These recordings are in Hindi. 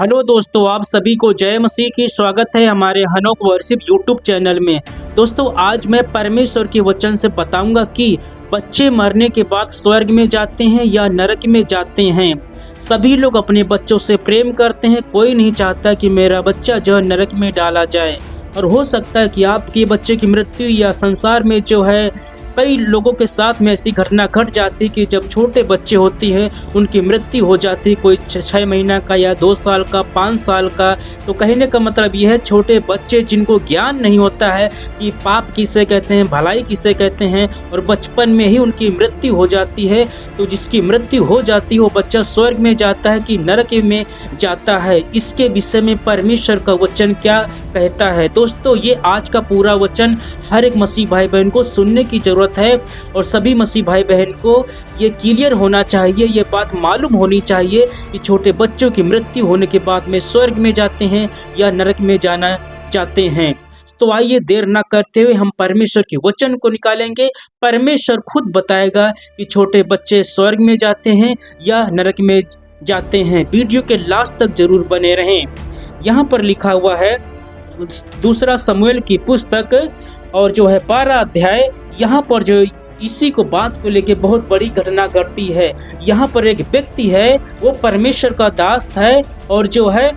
हेलो दोस्तों, आप सभी को जय मसीह की स्वागत है हमारे हनोक वर्शिप यूट्यूब चैनल में। दोस्तों, आज मैं परमेश्वर के वचन से बताऊंगा कि बच्चे मरने के बाद स्वर्ग में जाते हैं या नरक में जाते हैं। सभी लोग अपने बच्चों से प्रेम करते हैं, कोई नहीं चाहता कि मेरा बच्चा जो है नरक में डाला जाए। और हो सकता है कि आपके बच्चे की मृत्यु या संसार में जो है कई लोगों के साथ में ऐसी घटना घट जाती कि जब छोटे बच्चे होती हैं उनकी मृत्यु हो जाती, कोई 6 महीना का या 2 साल का, 5 साल का। तो कहने का मतलब यह है, छोटे बच्चे जिनको ज्ञान नहीं होता है कि पाप किसे कहते हैं, भलाई किसे कहते हैं, और बचपन में ही उनकी मृत्यु हो जाती है। तो जिसकी मृत्यु हो जाती है वो बच्चा स्वर्ग में जाता है कि नरक में जाता है, इसके विषय में परमेश्वर का वचन क्या कहता है। दोस्तों, ये आज का पूरा वचन हर एक मसीह भाई बहन को सुनने की जरूरत है और सभी मसीह भाई बहन को ये क्लियर होना चाहिए, ये बात मालूम होनी चाहिए कि छोटे बच्चों की मृत्यु होने के बाद में स्वर्ग में जाते हैं या नरक में जाते हैं। तो आइए देर ना करते हुए हम परमेश्वर के वचन को निकालेंगे। परमेश्वर खुद बताएगा कि छोटे बच्चे स्वर्ग में जाते हैं या नरक में जाते हैं। वीडियो के लास्ट तक जरूर बने रहें। यहाँ पर लिखा हुआ है दूसरा शमूएल की पुस्तक और जो है 12 अध्याय। यहाँ पर जो इसी को बात को लेके बहुत बड़ी घटना घटती है। यहाँ पर एक व्यक्ति है, वो परमेश्वर का दास है और जो है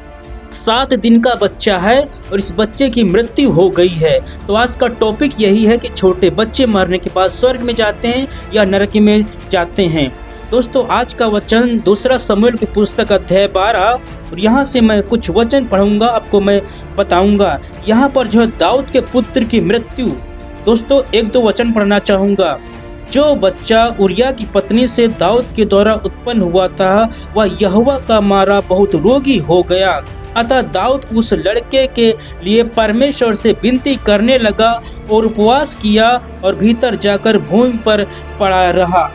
7 दिन का बच्चा है और इस बच्चे की मृत्यु हो गई है। तो आज का टॉपिक यही है कि छोटे बच्चे मरने के बाद स्वर्ग में जाते हैं या नरक में जाते हैं। दोस्तों, आज का वचन दूसरा शमूएल की पुस्तक अध्याय 12 और यहाँ से मैं कुछ वचन पढ़ूंगा, आपको मैं बताऊंगा। यहाँ पर जो है दाऊद के पुत्र की मृत्यु। दोस्तों, 1-2 वचन पढ़ना चाहूंगा। जो बच्चा उरिया की पत्नी से दाऊद के द्वारा उत्पन्न हुआ था वह यहोवा का मारा बहुत रोगी हो गया। अतः दाऊद उस लड़के के लिए परमेश्वर से विनती करने लगा और उपवास किया और भीतर जाकर भूमि पर पड़ा रहा।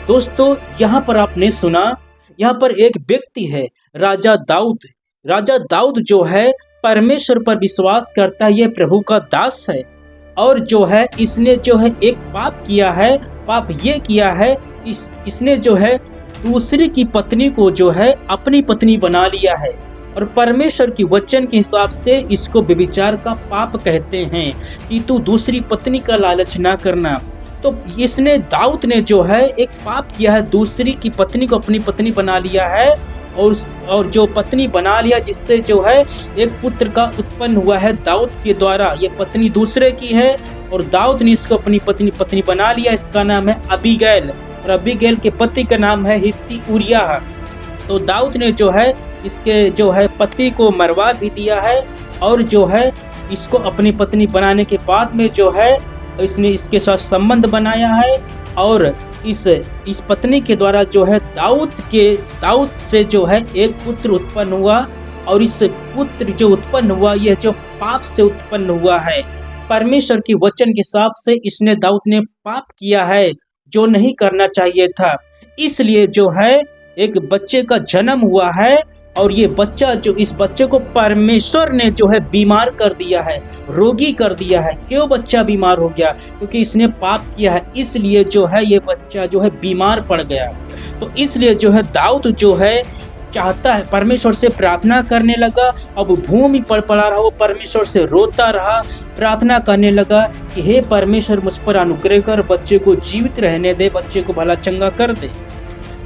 दोस्तों, यहाँ पर आपने सुना, यहाँ पर एक व्यक्ति है राजा दाऊद। राजा दाऊद जो है परमेश्वर पर विश्वास करता है, यह प्रभु का दास है। और जो है इसने जो है एक पाप किया है। पाप ये किया है, इसने जो है दूसरी की पत्नी को जो है अपनी पत्नी बना लिया है। और परमेश्वर की वचन के हिसाब से इसको व्यभिचार का पाप कहते हैं कि तू दूसरी पत्नी का लालच ना करना। तो इसने दाऊद ने जो है एक पाप किया है, दूसरी की पत्नी को अपनी पत्नी बना लिया है और जो पत्नी बना लिया जिससे जो है एक पुत्र का उत्पन्न हुआ है दाऊद के द्वारा। ये पत्नी दूसरे की है और दाऊद ने इसको अपनी पत्नी बना लिया। इसका नाम है अबीगैल और अबीगैल के पति का नाम है हित्ती उरिया। तो दाऊद ने जो है इसके जो है पति को मरवा भी दिया है और जो है इसको अपनी पत्नी बनाने के बाद में जो है इसने इसके साथ संबंध बनाया है और इस पत्नी के द्वारा जो है दाऊद से जो है एक पुत्र उत्पन्न हुआ और इस पुत्र जो उत्पन्न हुआ यह जो पाप से उत्पन्न हुआ है। परमेश्वर की वचन के हिसाब से इसने दाऊद ने पाप किया है जो नहीं करना चाहिए था। इसलिए जो है एक बच्चे का जन्म हुआ है और ये बच्चा जो इस बच्चे को परमेश्वर ने जो है बीमार कर दिया है, रोगी कर दिया है। क्यों बच्चा बीमार हो गया? क्योंकि इसने पाप किया है, इसलिए जो है ये बच्चा जो है बीमार पड़ गया। तो इसलिए जो है दाऊद जो है चाहता है, परमेश्वर से प्रार्थना करने लगा। अब भूमि पर पड़ा रहा, वो परमेश्वर से रोता रहा, प्रार्थना करने लगा कि हे परमेश्वर मुझ पर अनुग्रह कर, बच्चे को जीवित रहने दे, बच्चे को भला चंगा कर दे।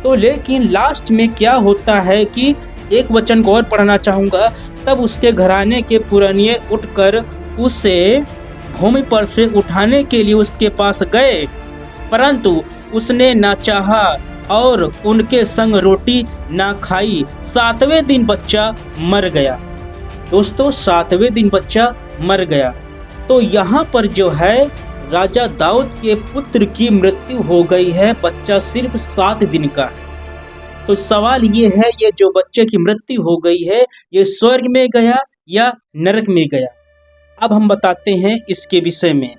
तो लेकिन लास्ट में क्या होता है कि एक वचन को और पढ़ना चाहूंगा। तब उसके घराने के पुरनिये उठकर उसे भूमि पर से उठाने के लिए उसके पास गए, परंतु उसने ना चाहा और उनके संग रोटी ना खाई। 7वें दिन बच्चा मर गया। दोस्तों, 7वें दिन बच्चा मर गया। तो यहाँ पर जो है राजा दाऊद के पुत्र की मृत्यु हो गई है, बच्चा सिर्फ 7 दिन का है। तो सवाल ये है, ये जो बच्चे की मृत्यु हो गई है ये स्वर्ग में गया या नरक में गया? अब हम बताते हैं इसके विषय में।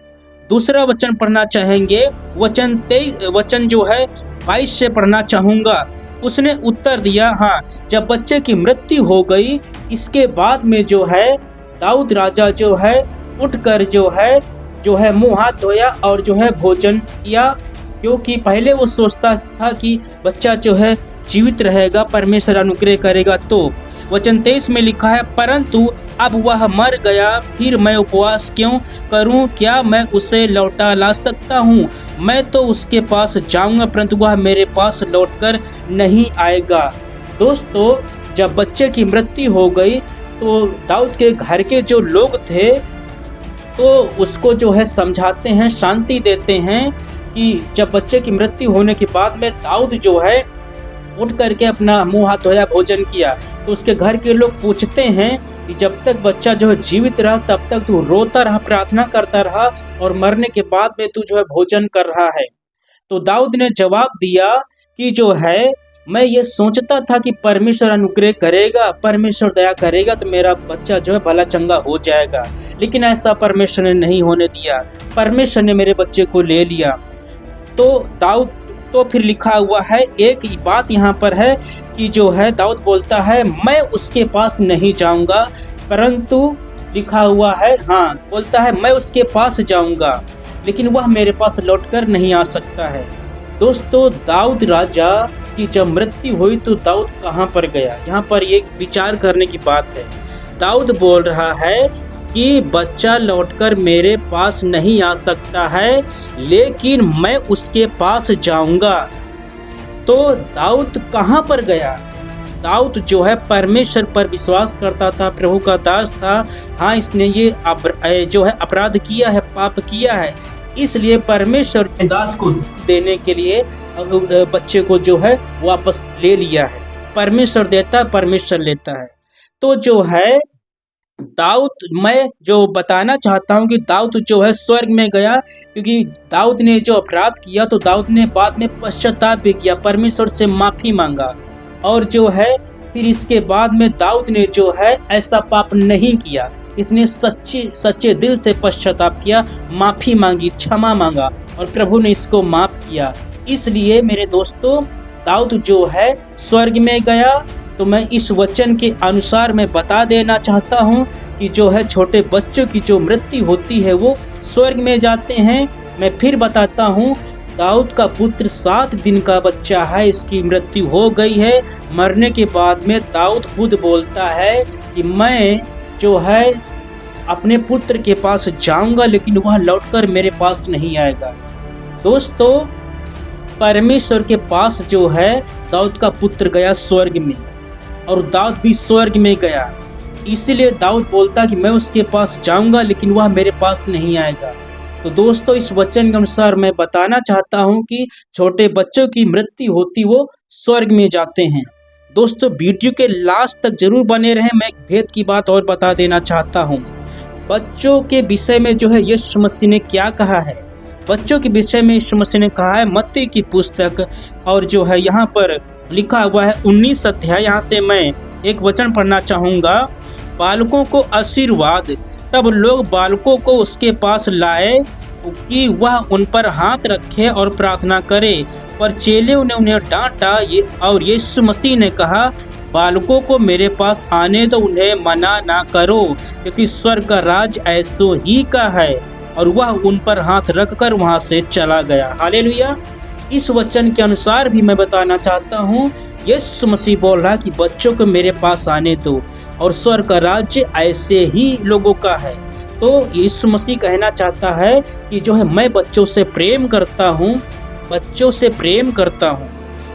दूसरा वचन पढ़ना चाहेंगे, वचन जो है 22 से पढ़ना चाहूंगा। उसने उत्तर दिया, हाँ, जब बच्चे की मृत्यु हो गई इसके बाद में जो है दाऊद राजा जो है उठकर जो है मुंह हाथ धोया और जो है भोजन किया, क्योंकि पहले वो सोचता था कि बच्चा जो है जीवित रहेगा, परमेश्वर अनुग्रह करेगा। तो वचन 23 में लिखा है, परंतु अब वह मर गया, फिर मैं उपवास क्यों करूं? क्या मैं उसे लौटा ला सकता हूं? मैं तो उसके पास जाऊंगा, परंतु वह मेरे पास लौटकर नहीं आएगा। दोस्तों, जब बच्चे की मृत्यु हो गई तो दाऊद के घर के जो लोग थे तो उसको जो है समझाते हैं, शांति देते हैं कि जब बच्चे की मृत्यु होने के बाद में दाऊद जो है उठ करके अपना मुंह हाथ धोया, भोजन किया। तो उसके घर के लोग पूछते हैं कि जब तक बच्चा जो है जीवित रहा तब तक तू रोता रहा, प्रार्थना करता रहा, और मरने के बाद में तू जो है भोजन कर रहा है। तो दाऊद ने जवाब दिया कि जो है मैं ये सोचता था कि परमेश्वर अनुग्रह करेगा, परमेश्वर दया करेगा तो मेरा बच्चा जो है भला चंगा हो जाएगा, लेकिन ऐसा परमेश्वर ने नहीं होने दिया। परमेश्वर ने मेरे बच्चे को ले लिया। तो दाऊद तो फिर लिखा हुआ है, एक बात यहाँ पर है कि जो है दाऊद बोलता है मैं उसके पास नहीं जाऊंगा, परंतु लिखा हुआ है, हाँ बोलता है मैं उसके पास जाऊंगा लेकिन वह मेरे पास लौटकर नहीं आ सकता है। दोस्तों, दाऊद राजा की जब मृत्यु हुई तो दाऊद कहाँ पर गया? यहाँ पर एक विचार करने की बात है। दाऊद बोल रहा है कि बच्चा लौटकर मेरे पास नहीं आ सकता है, लेकिन मैं उसके पास जाऊंगा। तो दाऊद कहाँ पर गया? दाऊद जो है परमेश्वर पर विश्वास करता था, प्रभु का दास था। हाँ, इसने ये जो है अपराध किया है, पाप किया है, इसलिए परमेश्वर ने दास को देने के लिए बच्चे को जो है वापस ले लिया है। परमेश्वर देता है, परमेश्वर लेता है। तो जो है दाऊद, मैं जो बताना चाहता हूँ कि दाऊद जो है स्वर्ग में गया, क्योंकि दाऊद ने जो अपराध किया तो दाऊद ने बाद में पश्चाताप भी किया, परमेश्वर से माफ़ी मांगा, और जो है फिर इसके बाद में दाऊद ने जो है ऐसा पाप नहीं किया। इसने सच्चे दिल से पश्चाताप किया, माफ़ी मांगी, क्षमा मांगा, और प्रभु ने इसको माफ़ किया। इसलिए मेरे दोस्तों, दाऊद जो है स्वर्ग में गया। तो मैं इस वचन के अनुसार मैं बता देना चाहता हूँ कि जो है छोटे बच्चों की जो मृत्यु होती है वो स्वर्ग में जाते हैं। मैं फिर बताता हूँ, दाऊद का पुत्र 7 दिन का बच्चा है, इसकी मृत्यु हो गई है। मरने के बाद में दाऊद खुद बोलता है कि मैं जो है अपने पुत्र के पास जाऊंगा, लेकिन वह लौटकर मेरे पास नहीं आएगा। दोस्तों, परमेश्वर के पास जो है दाऊद का पुत्र गया स्वर्ग में, और दाऊद भी स्वर्ग में गया। इसलिए दाऊद बोलता कि मैं उसके पास जाऊंगा, लेकिन वह मेरे पास नहीं आएगा। तो दोस्तों, इस वचन के अनुसार मैं बताना चाहता हूं कि छोटे बच्चों की मृत्यु होती वो स्वर्ग में जाते हैं। दोस्तों, वीडियो के लास्ट तक जरूर बने रहें। मैं एक भेद की बात और बता देना चाहता हूं। बच्चों के विषय में जो है यीशु मसीह ने क्या कहा है? बच्चों के विषय में यीशु मसीह ने कहा है, मत्ती की पुस्तक, और जो है यहाँ पर लिखा हुआ है 19 अध्याय, यहाँ से मैं एक वचन पढ़ना चाहूँगा। बालकों को आशीर्वाद, तब लोग बालकों को उसके पास लाए कि वह उन पर हाथ रखे और प्रार्थना करे, पर चेलों ने उन्हें डांटा। और यीशु मसीह ने कहा, बालकों को मेरे पास आने दो, उन्हें मना ना करो, क्योंकि स्वर्ग का राज ऐसो ही का है। और वह उन पर हाथ रखकर वहां से चला गया। हालेलुया। इस वचन के अनुसार भी मैं बताना चाहता हूँ, यीशु मसीह बोल रहा है कि बच्चों को मेरे पास आने दो, और स्वर्ग का राज्य ऐसे ही लोगों का है। तो यीशु मसीह कहना चाहता है कि जो है मैं बच्चों से प्रेम करता हूँ, बच्चों से प्रेम करता हूँ।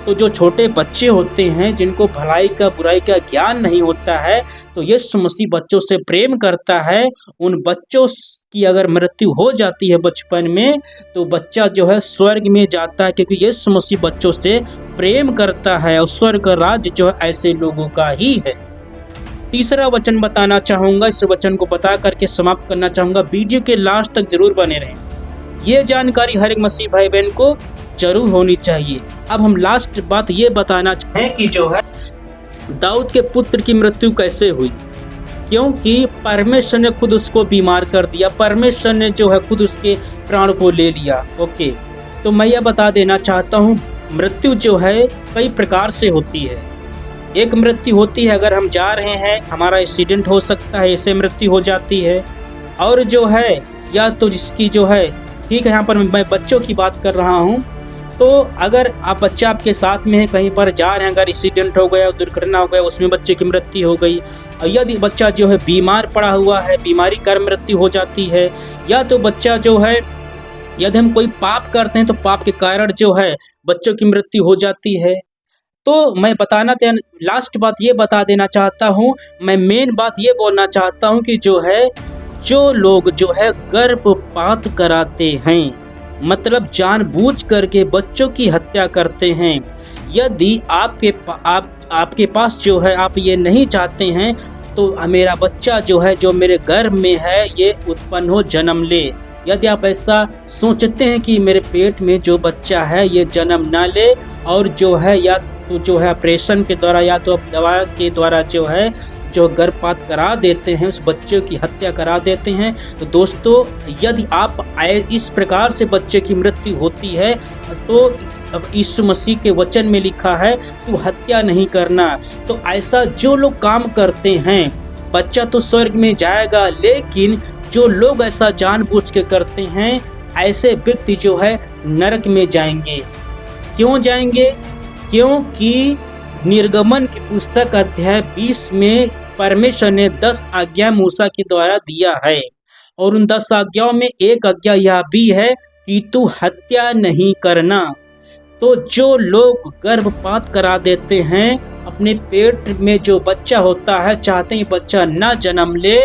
तो जो छोटे बच्चे होते हैं, जिनको भलाई का बुराई का ज्ञान नहीं होता है, तो यीशु मसीह बच्चों से प्रेम करता है। उन बच्चों की अगर मृत्यु हो जाती है बचपन में, तो बच्चा जो है स्वर्ग में जाता है, क्योंकि यीशु मसीह बच्चों से प्रेम करता है, और स्वर्ग का राज्य जो है ऐसे लोगों का ही है। तीसरा वचन बताना चाहूँगा, इस वचन को बता करके समाप्त करना चाहूँगा। वीडियो के लास्ट तक जरूर बने रहें। ये जानकारी हर एक मसीह भाई बहन को जरूर होनी चाहिए। अब हम लास्ट बात ये बताना चाहें कि जो है दाऊद के पुत्र की मृत्यु कैसे हुई, क्योंकि परमेश्वर ने खुद उसको बीमार कर दिया, परमेश्वर ने जो है खुद उसके प्राण को ले लिया। ओके, तो मैं यह बता देना चाहता हूँ, मृत्यु जो है कई प्रकार से होती है। एक मृत्यु होती है अगर हम जा रहे हैं, हमारा एक्सीडेंट हो सकता है, इससे मृत्यु हो जाती है। और जो है या तो जिसकी जो है, ठीक है, यहाँ पर मैं बच्चों की बात कर रहा हूँ, तो अगर आप बच्चा आपके साथ में है, कहीं पर जा रहे हैं, अगर एक्सीडेंट हो गया, दुर्घटना हो गया, उसमें बच्चे की मृत्यु हो गई, यदि बच्चा जो है बीमार पड़ा हुआ है, बीमारी कारण मृत्यु हो जाती है, या तो बच्चा जो है यदि हम कोई पाप करते हैं तो पाप के कारण जो है बच्चों की मृत्यु हो जाती है। तो मैं लास्ट बात ये बता देना चाहता हूँ, मैं मेन बात ये बोलना चाहता हूँ कि जो लोग जो है गर्भपात कराते हैं, मतलब जानबूझ करके बच्चों की हत्या करते हैं, यदि आपके पास जो है आप ये नहीं चाहते हैं तो मेरा बच्चा जो है जो मेरे गर्भ में है ये उत्पन्न हो, जन्म ले, यदि आप ऐसा सोचते हैं कि मेरे पेट में जो बच्चा है ये जन्म ना ले और जो है या तो जो है ऑपरेशन के द्वारा या तो दवा के द्वारा जो है जो गर्भपात करा देते हैं, उस बच्चे की हत्या करा देते हैं, तो दोस्तों यदि आप इस प्रकार से बच्चे की मृत्यु होती है तो अब यीशु मसीह के वचन में लिखा है तू हत्या नहीं करना। तो ऐसा जो लोग काम करते हैं, बच्चा तो स्वर्ग में जाएगा, लेकिन जो लोग ऐसा जानबूझ के करते हैं ऐसे व्यक्ति जो है नरक में जाएंगे। क्यों जाएंगे? क्योंकि निर्गमन की पुस्तक अध्याय 20 में परमेश्वर ने 10 आज्ञा मूसा के द्वारा दिया है और उन 10 आज्ञाओं में एक आज्ञा यह भी है कि तू हत्या नहीं करना। तो जो लोग गर्भपात करा देते हैं, अपने पेट में जो बच्चा होता है चाहते हैं बच्चा ना जन्म ले,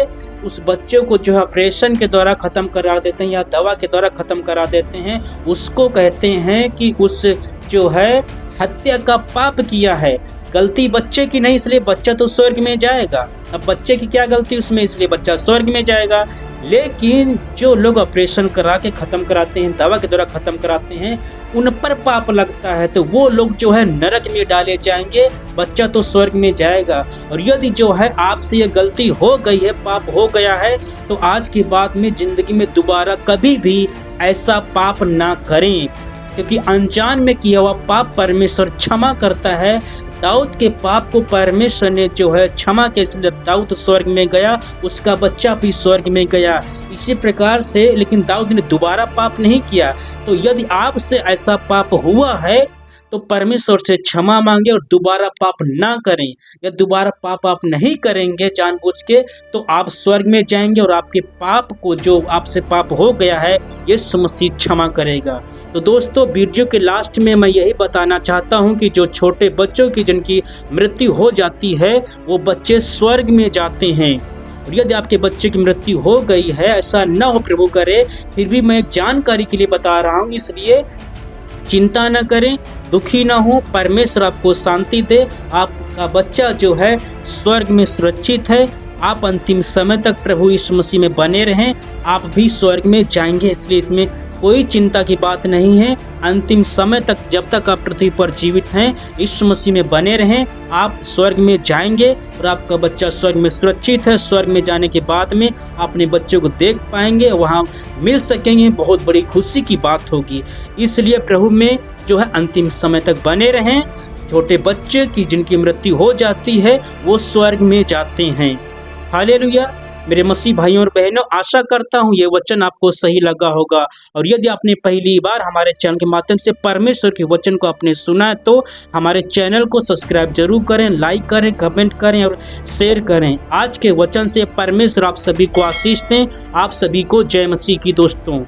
उस बच्चे को जो है ऑपरेशन के द्वारा ख़त्म करा देते हैं या दवा के द्वारा ख़त्म करा देते हैं, उसको कहते हैं कि उस जो है हत्या का पाप किया है। गलती बच्चे की नहीं, इसलिए बच्चा तो स्वर्ग में जाएगा। अब बच्चे की क्या गलती उसमें, इसलिए बच्चा स्वर्ग में जाएगा। लेकिन जो लोग ऑपरेशन करा के ख़त्म कराते हैं, दवा के द्वारा ख़त्म कराते हैं, उन पर पाप लगता है तो वो लोग जो है नरक में डाले जाएंगे, बच्चा तो स्वर्ग में जाएगा। और यदि जो है आपसे ये गलती हो गई है, पाप हो गया है, तो आज की बात में ज़िंदगी में दोबारा कभी भी ऐसा पाप ना करें, क्योंकि अनजान में किया हुआ पाप परमेश्वर क्षमा करता है। दाऊद के पाप को परमेश्वर ने जो है क्षमा के, इसलिए दाऊद स्वर्ग में गया, उसका बच्चा भी स्वर्ग में गया। इसी प्रकार से लेकिन दाऊद ने दोबारा पाप नहीं किया। तो यदि आपसे ऐसा पाप हुआ है तो परमेश्वर से क्षमा मांगे और दोबारा पाप ना करें। या दोबारा पाप आप नहीं करेंगे जानबूझ के तो आप स्वर्ग में जाएंगे और आपके पाप को, जो आपसे पाप हो गया है, यीशु मसीह क्षमा करेगा। तो दोस्तों वीडियो के लास्ट में मैं यही बताना चाहता हूं कि जो छोटे बच्चों की जिनकी मृत्यु हो जाती है वो बच्चे स्वर्ग में जाते हैं। और यदि आपके बच्चे की मृत्यु हो गई है, ऐसा न हो प्रभु करे, फिर भी मैं एक जानकारी के लिए बता रहा हूँ, इसलिए चिंता न करें, दुखी न हो, परमेश्वर आपको शांति दे। आपका बच्चा जो है स्वर्ग में सुरक्षित है। आप अंतिम समय तक प्रभु यीशु मसीह में बने रहें, आप भी स्वर्ग में जाएंगे, इसलिए इसमें कोई चिंता की बात नहीं है। अंतिम समय तक जब तक आप पृथ्वी पर जीवित हैं, यीशु मसीह में बने रहें, आप स्वर्ग में जाएंगे और आपका बच्चा स्वर्ग में सुरक्षित है। स्वर्ग में जाने के बाद में अपने बच्चों को देख पाएंगे, वहाँ मिल सकेंगे, बहुत बड़ी खुशी की बात होगी। इसलिए प्रभु में जो है अंतिम समय तक बने रहें। छोटे बच्चे की जिनकी मृत्यु हो जाती है वो स्वर्ग में जाते हैं। हालेलुया। मेरे मसीह भाइयों और बहनों, आशा करता हूँ ये वचन आपको सही लगा होगा। और यदि आपने पहली बार हमारे चैनल के माध्यम से परमेश्वर के वचन को आपने सुना है तो हमारे चैनल को सब्सक्राइब जरूर करें, लाइक करें, कमेंट करें और शेयर करें। आज के वचन से परमेश्वर आप सभी को आशीष दें। आप सभी को जय मसीह की दोस्तों।